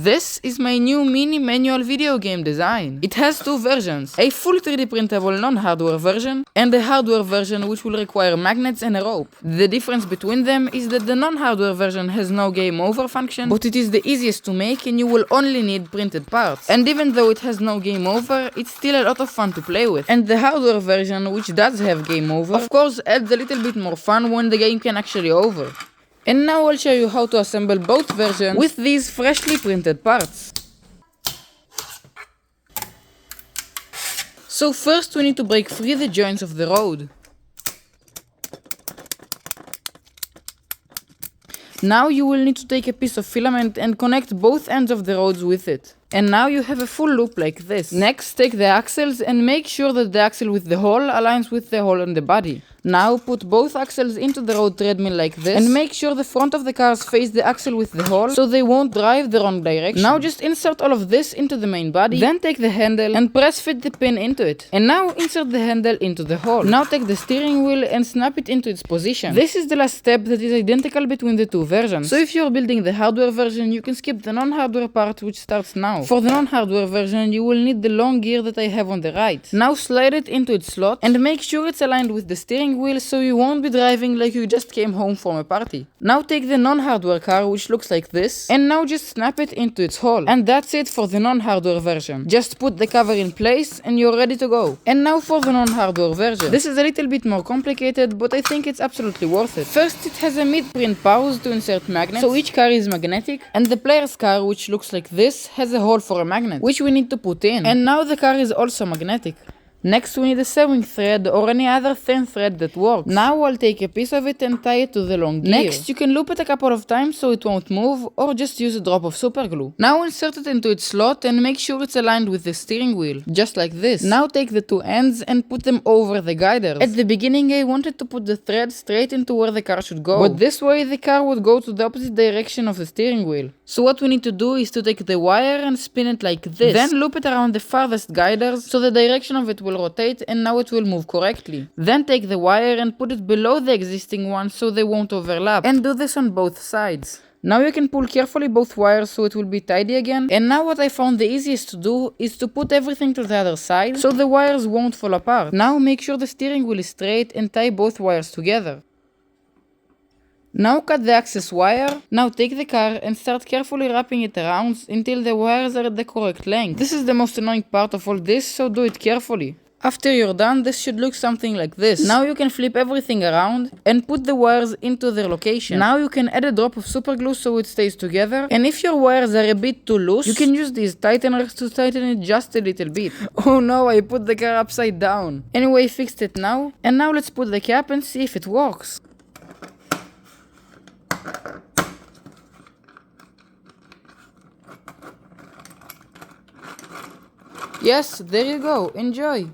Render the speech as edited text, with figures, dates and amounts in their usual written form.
This is my new mini manual video game design. It has two versions, a full 3D printable non-hardware version and a hardware version which will require magnets and a rope. The difference between them is that the non-hardware version has no game over function, but it is the easiest to make and you will only need printed parts. And even though it has no game over, it's still a lot of fun to play with. And the hardware version, which does have game over, of course adds a little bit more fun when the game can actually over. And now I'll show you how to assemble both versions with these freshly printed parts. So first we need to break free the joints of the rod. Now you will need to take a piece of filament and connect both ends of the rods with it. And now you have a full loop like this. Next, take the axles and make sure that the axle with the hole aligns with the hole on the body. Now put both axles into the road treadmill like this and make sure the front of the cars face the axle with the hole so they won't drive the wrong direction. Now just insert all of this into the main body, then take the handle and press fit the pin into it. And now insert the handle into the hole. Now take the steering wheel and snap it into its position. This is the last step that is identical between the two versions. So if you're building the hardware version, you can skip the non-hardware part which starts now. For the non-hardware version, you will need the long gear that I have on the right. Now slide it into its slot and make sure it's aligned with the steering wheel so you won't be driving like you just came home from a party. Now take the non-hardware car which looks like this and now just snap it into its hole. And that's it for the non-hardware version. Just put the cover in place and you're ready to go. And now for the non-hardware version. This is a little bit more complicated, but I think it's absolutely worth it. First, it has a mid-print pause to insert magnets, so each car is magnetic, and the player's car, which looks like this, has a hole for a magnet, which we need to put in. And now the car is also magnetic. Next we need a sewing thread or any other thin thread that works. Now I'll take a piece of it and tie it to the long gear. Next you can loop it a couple of times so it won't move, or just use a drop of super glue. Now insert it into its slot and make sure it's aligned with the steering wheel, just like this. Now take the two ends and put them over the guiders. At the beginning I wanted to put the thread straight into where the car should go, but this way the car would go to the opposite direction of the steering wheel. So what we need to do is to take the wire and spin it like this. Then loop it around the farthest guiders so the direction of it will rotate and now it will move correctly. Then take the wire and put it below the existing one so they won't overlap. And do this on both sides. Now you can pull carefully both wires so it will be tidy again. And now what I found the easiest to do is to put everything to the other side so the wires won't fall apart. Now make sure the steering wheel is straight and tie both wires together. Now cut the excess wire. Now take the car and start carefully wrapping it around until the wires are at the correct length. This is the most annoying part of all this, so do it carefully. After you're done, this should look something like this. Now you can flip everything around and put the wires into their location. Now you can add a drop of super glue so it stays together. And if your wires are a bit too loose, you can use these tighteners to tighten it just a little bit. Oh no, I put the car upside down. Anyway, fixed it now. And now let's put the cap and see if it works. Yes, there you go. Enjoy!